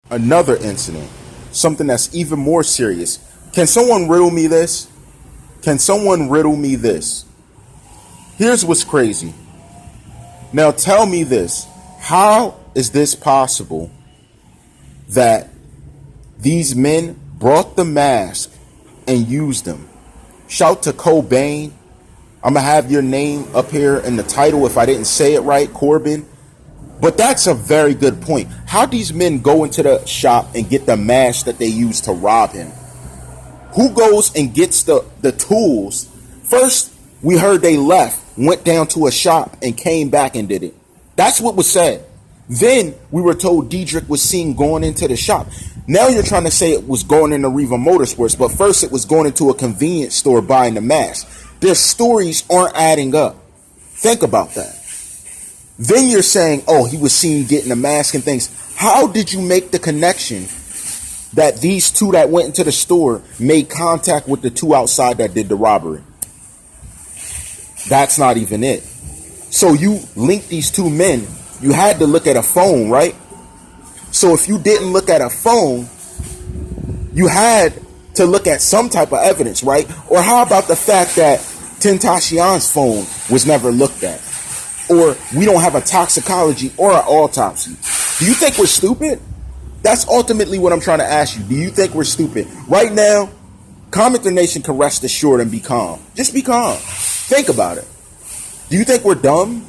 Another incident, something that's even more serious. Can someone riddle me this? Can someone riddle me this? Here's what's crazy. Now tell me this. How is this possible that these men brought the mask and used them? Shout to CorbenH. I'm going to have your name up here in the title if I didn't say it right, Corben. But that's a very good point. How these men go into the shop and get the mask that they use to rob him? Who goes and gets the tools? First, we heard they left, went down to a shop and came back and did it. That's what was said. Then we were told Diedrich was seen going into the shop. Now you're trying to say it was going into Riva Motorsports, but first it was going into a convenience store buying the mask. Their stories aren't adding up. Think about that. Then you're saying, oh, he was seen getting a mask and things. How did you make the connection that these two that went into the store made contact with the two outside that did the robbery? That's not even it. So you link these two men. You had to look at a phone, right? So if you didn't look at a phone, you had to look at some type of evidence, right? Or how about the fact that Tentacion's phone was never looked at? Or we don't have a toxicology or an autopsy. Do you think we're stupid? That's ultimately what I'm trying to ask you. Do you think we're stupid? Right now, CommenterNation can rest assured and be calm. Just be calm. Think about it. Do you think we're dumb?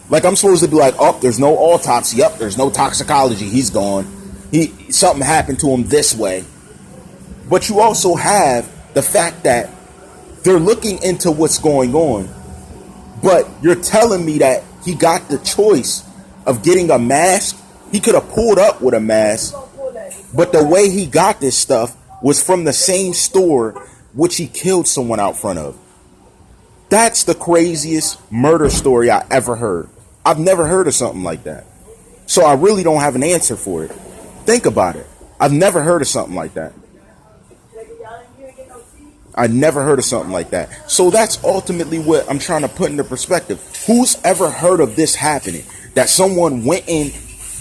Like I'm supposed to be like, oh, there's no autopsy. Up, there's no toxicology. He's gone. Something happened to him this way. But you also have the fact that they're looking into what's going on. But you're telling me that he got the choice of getting a mask. He could have pulled up with a mask. But the way he got this stuff was from the same store which he killed someone out front of. That's the craziest murder story I ever heard. I've never heard of something like that. So I really don't have an answer for it. Think about it. I've never heard of something like that. I never heard of something like that. So that's ultimately what I'm trying to put into perspective. Who's ever heard of this happening? That someone went in,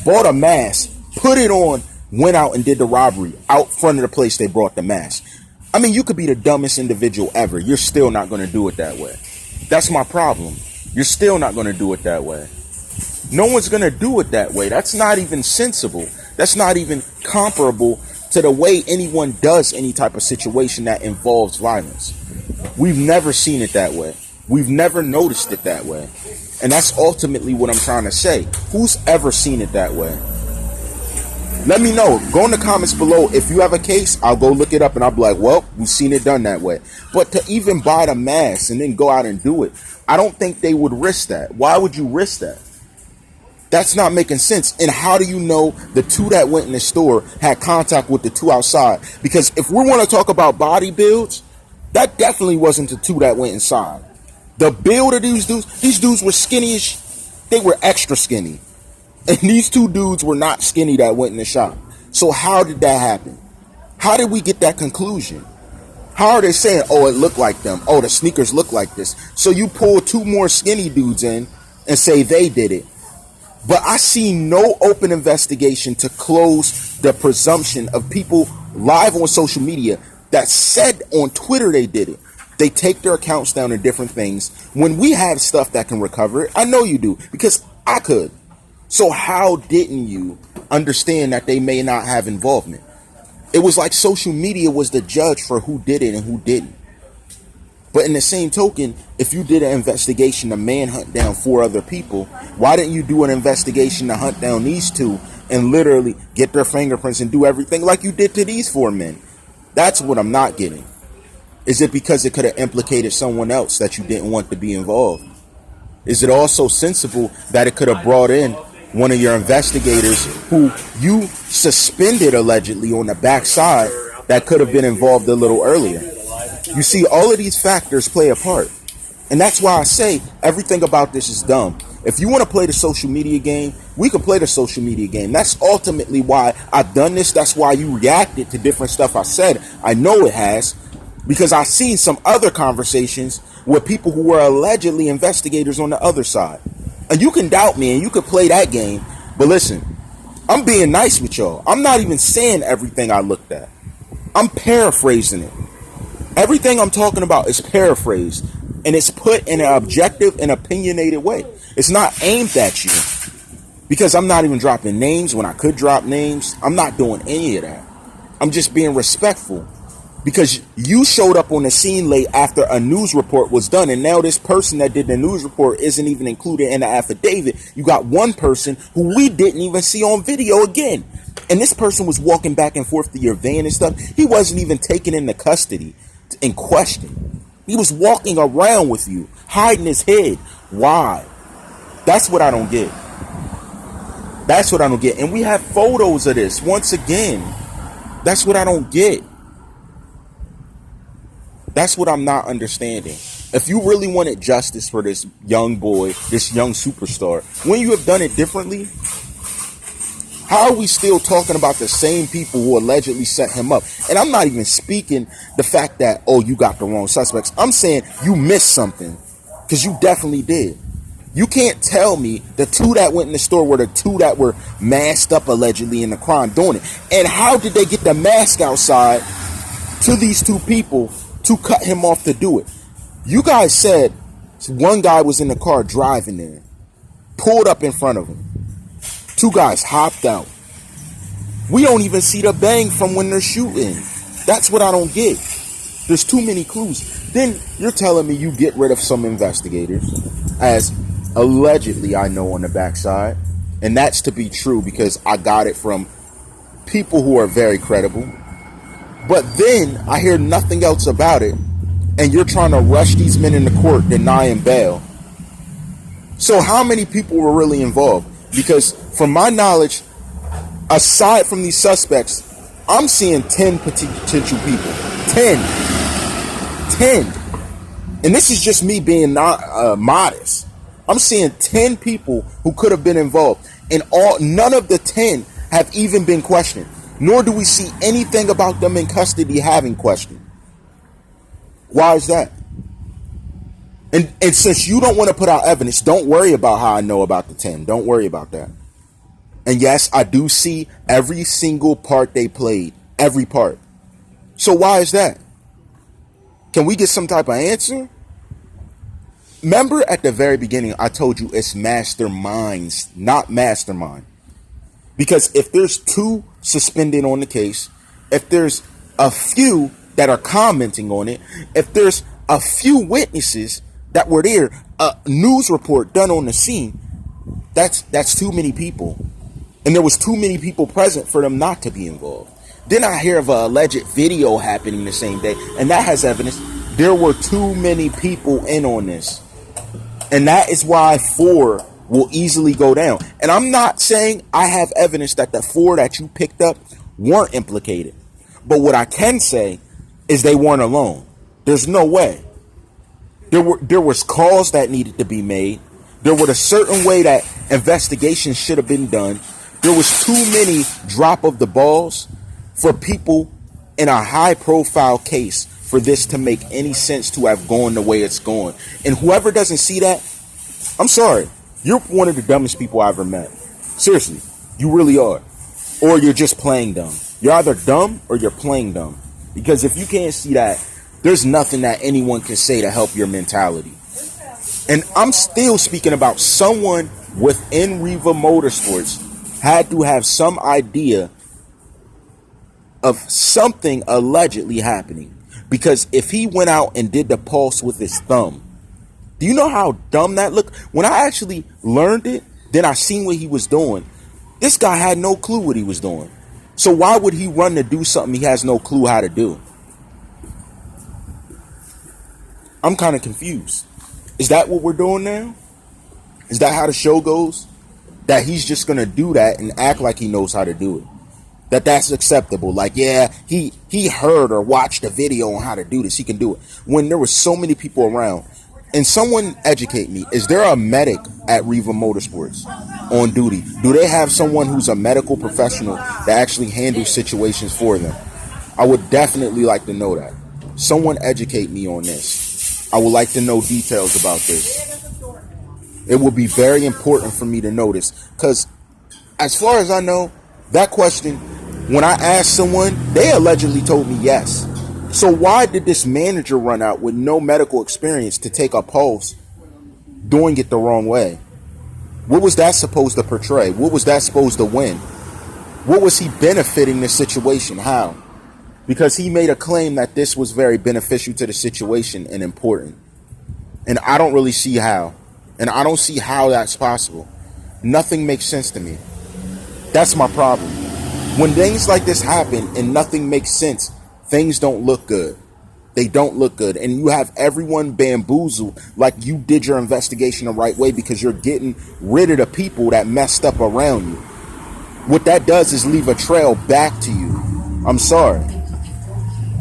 bought a mask, put it on, went out and did the robbery out front of the place they brought the mask. I mean, you could be the dumbest individual ever. You're still not going to do it that way. That's my problem. You're still not going to do it that way. No one's going to do it that way. That's not even sensible. That's not even comparable to the way anyone does any type of situation that involves violence. We've never seen it that way. We've never noticed it that way. And that's ultimately what I'm trying to say. Who's ever seen it that way? Let me know. Go in the comments below. If you have a case, I'll go look it up and I'll be like, well, we've seen it done that way. But to even buy the mask and then go out and do it, I don't think they would risk that. Why would you risk that? That's not making sense. And how do you know the two that went in the store had contact with the two outside? Because if we want to talk about body builds, that definitely wasn't the two that went inside. The build of these dudes were skinny as they were extra skinny. And these two dudes were not skinny that went in the shop. So how did that happen? How did we get that conclusion? How are they saying, oh, it looked like them? Oh, the sneakers look like this. So you pull two more skinny dudes in and say they did it. But I see no open investigation to close the presumption of people live on social media that said on Twitter they did it. They take their accounts down to different things. When we have stuff that can recover it, I know you do, because I could. So how didn't you understand that they may not have involvement? It was like social media was the judge for who did it and who didn't. But in the same token, if you did an investigation to manhunt down 4 other people, why didn't you do an investigation to hunt down these two and literally get their fingerprints and do everything like you did to these 4 men? That's what I'm not getting. Is it because it could have implicated someone else that you didn't want to be involved? Is it also sensible that it could have brought in one of your investigators who you suspended allegedly on the backside that could have been involved a little earlier? You see, all of these factors play a part. And that's why I say everything about this is dumb. If you want to play the social media game, we can play the social media game. That's ultimately why I've done this. That's why you reacted to different stuff I said. I know it has, because I've seen some other conversations with people who were allegedly investigators on the other side. And you can doubt me and you can play that game. But listen, I'm being nice with y'all. I'm not even saying everything I looked at. I'm paraphrasing it. Everything I'm talking about is paraphrased, and it's put in an objective and opinionated way. It's not aimed at you, because I'm not even dropping names when I could drop names. I'm not doing any of that. I'm just being respectful, because you showed up on the scene late after a news report was done, and now this person that did the news report isn't even included in the affidavit. You got one person who we didn't even see on video again, and this person was walking back and forth to your van and stuff. He wasn't even taken into custody in question. He was walking around with you, hiding his head. Why? That's what I don't get. That's what I don't get. And we have photos of this. Once again, that's what I don't get. That's what I'm not understanding. If you really wanted justice for this young boy, this young superstar, wouldn't you have done it differently? How are we still talking about the same people who allegedly set him up? And I'm not even speaking the fact that, oh, you got the wrong suspects. I'm saying you missed something, because you definitely did. You can't tell me the two that went in the store were the two that were masked up allegedly in the crime doing it. And how did they get the mask outside to these two people to cut him off to do it? You guys said one guy was in the car driving there, pulled up in front of him. Two guys hopped out. We don't even see the bang from when they're shooting. That's what I don't get. There's too many clues. Then you're telling me you get rid of some investigators, as allegedly I know on the backside. And that's to be true, because I got it from people who are very credible. But then I hear nothing else about it, and you're trying to rush these men into court, denying bail. So how many people were really involved? Because from my knowledge, aside from these suspects, I'm seeing 10 potential people. 10. And this is just me being not modest. I'm seeing 10 people who could have been involved. And none of the 10 have even been questioned. Nor do we see anything about them in custody having questioned. Why is that? And since you don't want to put out evidence, don't worry about how I know about the 10. Don't worry about that. And yes, I do see every single part they played. Every part. So why is that? Can we get some type of answer? Remember at the very beginning, I told you it's masterminds, not mastermind. Because if there's two suspended on the case, if there's a few that are commenting on it, if there's a few witnesses that were there, a news report done on the scene, that's too many people. And there was too many people present for them not to be involved. Then I hear of an alleged video happening the same day, and that has evidence. There were too many people in on this. And that is why 4 will easily go down. And I'm not saying I have evidence that the 4 that you picked up weren't implicated. But what I can say is they weren't alone. There's no way. There was calls that needed to be made. There was a certain way that investigation should have been done. There was too many drop of the balls for people in a high profile case for this to make any sense to have gone the way it's going. And whoever doesn't see that, I'm sorry. You're one of the dumbest people I ever met. Seriously, you really are. Or you're just playing dumb. You're either dumb or you're playing dumb. Because if you can't see that, there's nothing that anyone can say to help your mentality. And I'm still speaking about someone within Riva Motorsports had to have some idea of something allegedly happening. Because if he went out and did the pulse with his thumb, do you know how dumb that looked? When I actually learned it, then I seen what he was doing. This guy had no clue what he was doing. So why would he run to do something he has no clue how to do? I'm kind of confused. Is that what we're doing now? Is that how the show goes? That he's just going to do that and act like he knows how to do it? That's acceptable. Like, yeah, he heard or watched a video on how to do this. He can do it. When there were so many people around. And someone educate me. Is there a medic at Riva Motorsports on duty? Do they have someone who's a medical professional that actually handles situations for them? I would definitely like to know that. Someone educate me on this. I would like to know details about this. It would be very important for me to know this. Because as far as I know, that question, when I asked someone, they allegedly told me yes. So why did this manager run out with no medical experience to take a pulse doing it the wrong way? What was that supposed to portray? What was that supposed to win? What was he benefiting the situation? How? Because he made a claim that this was very beneficial to the situation and important. And I don't really see how. And I don't see how that's possible. Nothing makes sense to me. That's my problem. When things like this happen and nothing makes sense, things don't look good. They don't look good. And you have everyone bamboozled like you did your investigation the right way because you're getting rid of the people that messed up around you. What that does is leave a trail back to you. I'm sorry.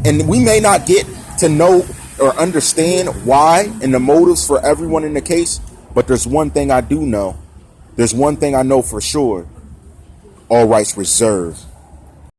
And we may not get to know or understand why and the motives for everyone in the case, but there's one thing I do know. There's one thing I know for sure. All rights reserved.